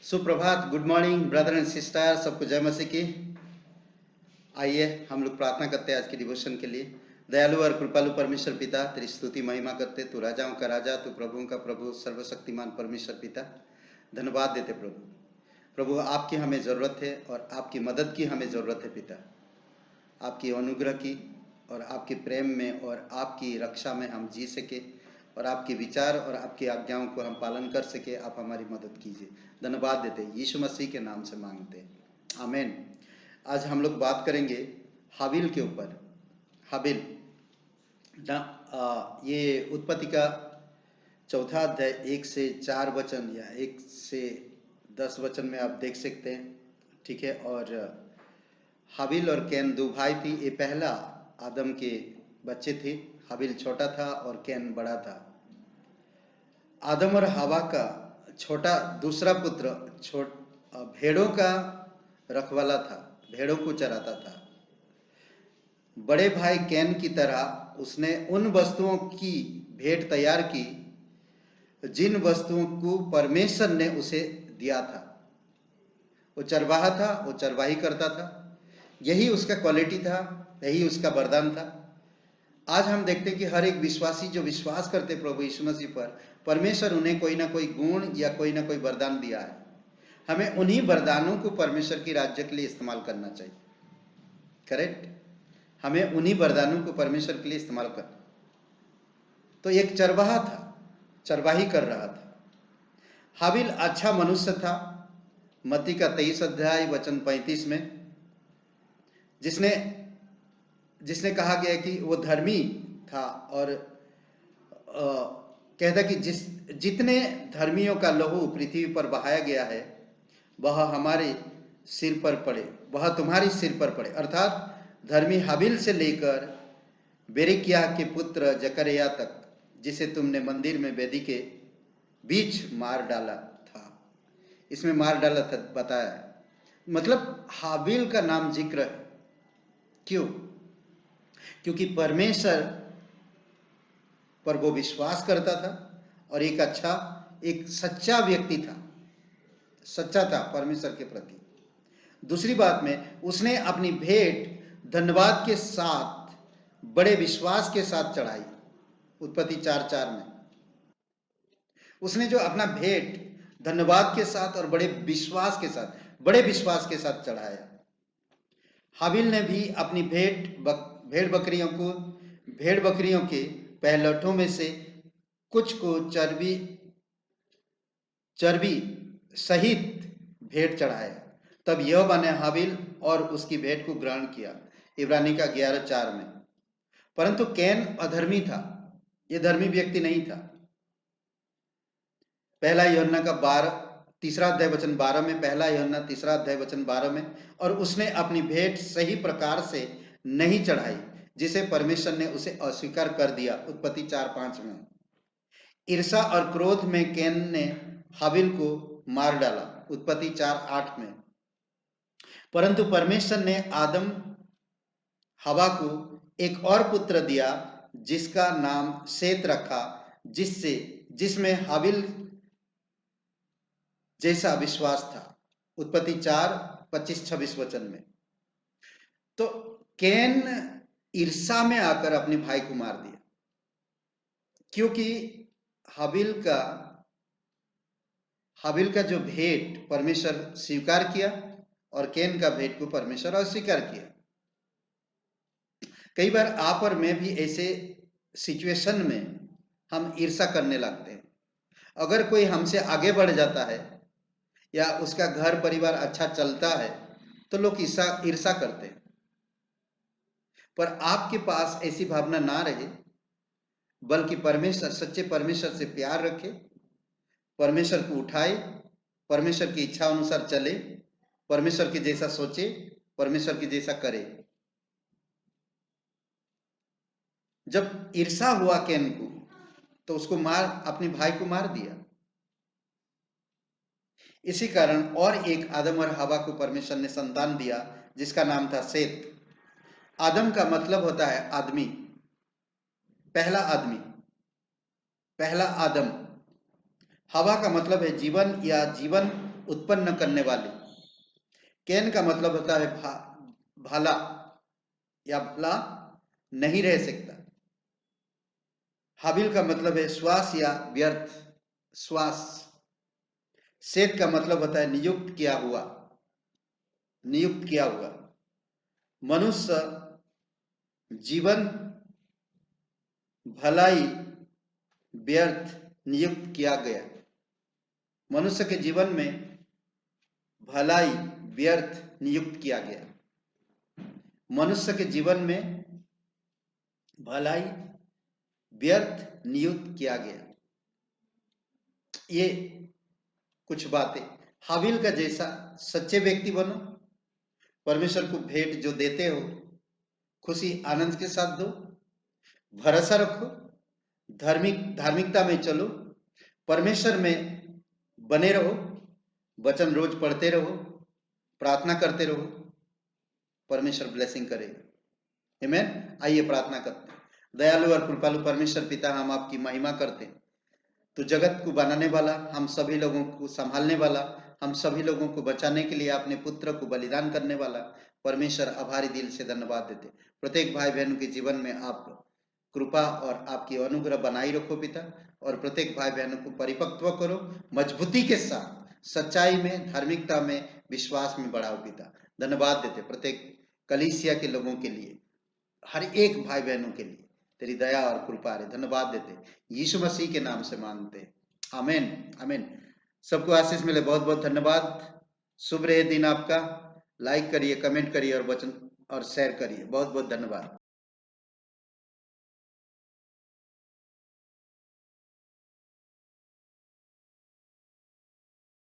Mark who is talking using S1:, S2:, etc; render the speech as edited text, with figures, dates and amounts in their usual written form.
S1: सुप्रभात, good morning brother and sister, सबको जय मसीह की। आइए हम लोग प्रार्थना करते हैं आज के डिवोशन के लिए। दयालु और कृपालु परमेश्वर पिता, तेरी स्तुति महिमा करते। तू राजाओं का राजा, तू प्रभुओं का प्रभु, सर्वशक्तिमान परमेश्वर पिता, धन्यवाद देते प्रभु। प्रभु, आपकी हमें ज़रूरत है और आपकी मदद की हमें ज़रूरत है पिता। आपकी अनुग्रह की और आपके प्रेम में और आपकी रक्षा में हम जी सके और आपके विचार और आपकी आज्ञाओं को हम पालन कर सके। आप हमारी मदद कीजिए। धन्यवाद देते हैं, यीशु मसीह के नाम से मांगते हैं, आमीन। आज हम लोग बात करेंगे हाबिल के ऊपर। हाबिल ये उत्पत्ति का चौथा अध्याय 1 से 4 वचन या 1 से 10 वचन में आप देख सकते हैं, ठीक है। और हाबिल और कैन दो भाई थी। ये पहला आदम के बच्चे थे। हाबिल छोटा था और कैन बड़ा था। आदम और हवा का छोटा दूसरा पुत्र भेड़ों का रखवाला था, भेड़ों को चराता था। बड़े भाई कैन की तरह उसने उन वस्तुओं की भेंट तैयार की जिन वस्तुओं को परमेश्वर ने उसे दिया था। वो चरवाहा था, वो चरवाही करता था। यही उसका क्वालिटी था, यही उसका वरदान था। आज हम देखते हैं कि हर एक विश्वासी जो विश्वास करते प्रभु यीशु मसीह पर, परमेश्वर उन्हें कोई ना कोई गुण या कोई ना कोई वरदान दिया है। हमें उन्हीं वरदानों को परमेश्वर की राज्य के लिए इस्तेमाल करना चाहिए। करेक्ट, हमें उन्हीं वरदानों को परमेश्वर के लिए इस्तेमाल कर। तो एक चरवाहा था, चरवाही कर रहा था। हाबिल अच्छा मनुष्य था। मत्ती का 23 अध्याय वचन 35 में जिसने कहा गया कि वो धर्मी था और कहता कि जितने धर्मियों का लहू पृथ्वी पर बहाया गया है वह हमारे सिर पर पड़े, वह तुम्हारी सिर पर पड़े। अर्थात धर्मी हाबिल से लेकर बेरेकिया के पुत्र जकरिया तक, जिसे तुमने मंदिर में वेदी के बीच मार डाला था। इसमें मार डाला था बताया, मतलब हाबिल का नाम जिक्र है। क्यों? क्योंकि परमेश्वर पर वो विश्वास करता था और एक सच्चा व्यक्ति था, सच्चा था परमेश्वर के प्रति। दूसरी बात में उसने अपनी भेंट धन्यवाद के साथ, बड़े विश्वास के साथ चढ़ाई। उत्पत्ति 4:4 में उसने जो अपना भेंट धन्यवाद के साथ और बड़े विश्वास के साथ चढ़ाया। हाबिल ने भी अपनी भेड़ बकरियों के पहलौठों में से कुछ को चर्बी सहित भेंट चढ़ाया। तब यहोवा ने हाबिल और उसकी भेंट को ग्रहण किया। इब्रानी का 11:4 में। परंतु कैन अधर्मी था, यह धर्मी व्यक्ति नहीं था। पहला यूहन्ना का 3 अध्याय वचन 12 में, पहला यूहन्ना 3 अध्याय वचन 12 में। और उसने अपनी भेंट सही प्रकार से नहीं चढ़ाई, जिसे परमेश्वर ने उसे अस्वीकार कर दिया। उत्पत्ति 4:5 में। ईर्षा और क्रोध में कैन ने हाबिल को मार डाला। उत्पत्ति 4:8 में। परंतु परमेश्वर ने आदम हवा को एक और पुत्र दिया जिसका नाम सेत रखा, जिसमें हाबिल जैसा विश्वास था। उत्पत्ति 4:25-26 वचन में। तो कैन ईर्षा में आकर अपने भाई को मार दिया, क्योंकि हाबिल का जो भेंट परमेश्वर स्वीकार किया और कैन का भेंट को परमेश्वर अस्वीकार किया। कई बार आप और मैं भी ऐसे सिचुएशन में हम ईर्षा करने लगते हैं। अगर कोई हमसे आगे बढ़ जाता है या उसका घर परिवार अच्छा चलता है तो लोग ईर्षा करते हैं। पर आपके पास ऐसी भावना ना रहे, बल्कि सच्चे परमेश्वर से प्यार रखे, परमेश्वर को उठाए, परमेश्वर की इच्छा अनुसार चले, परमेश्वर के जैसा सोचे, परमेश्वर के जैसा करे। जब ईर्षा हुआ कैन को तो उसको अपने भाई को मार दिया। इसी कारण और एक आदम और हवा को परमेश्वर ने संतान दिया जिसका नाम था सेत। आदम का मतलब होता है आदमी, पहला आदम। हवा का मतलब है जीवन या जीवन उत्पन्न करने वाली। कैन का मतलब होता है भाला या भला नहीं रह सकता। हाबिल का मतलब है श्वास या व्यर्थ श्वास। सेठ का मतलब होता है नियुक्त किया हुआ, नियुक्त किया हुआ। मनुष्य जीवन भलाई व्यर्थ नियुक्त किया गया। मनुष्य के जीवन में भलाई व्यर्थ नियुक्त किया गया। मनुष्य के जीवन में भलाई व्यर्थ नियुक्त किया गया। ये कुछ बातें। हाबिल का जैसा सच्चे व्यक्ति बनो। परमेश्वर को भेंट जो देते हो खुशी आनंद के साथ दो। भरोसा रखो, धार्मिकता में चलो, परमेश्वर में बने रहो, वचन रोज पढ़ते रहो, प्रार्थना करते रहो, परमेश्वर ब्लेसिंग करेगा। आमीन। आइए प्रार्थना करते हैं। दयालु और कृपालु परमेश्वर पिता, हम आपकी महिमा करते हैं। तो जगत को बनाने वाला, हम सभी लोगों को संभालने वाला, हम सभी लोगों को बचाने के लिए अपने पुत्र को बलिदान करने वाला परमेश्वर, आभारी दिल से धन्यवाद देते। प्रत्येक भाई बहनों के जीवन में आप कृपा और आपकी अनुग्रह बनाई रखो पिता, और प्रत्येक भाई बहनों को परिपक्व करो, मजबूती के साथ सच्चाई में, धार्मिकता में, विश्वास में बढ़ाओ पिता। धन्यवाद देते प्रत्येक कलीसिया के लोगों के लिए, हर एक भाई बहनों के लिए तेरी दया और कृपा है। धन्यवाद देते यीशु मसीह के नाम से मांगते, आमीन आमीन। सबको आशीष मिले। बहुत बहुत धन्यवाद। शुभ रहे दिन आपका। लाइक करिए, कमेंट करिए और वचन और शेयर करिए। बहुत बहुत धन्यवाद।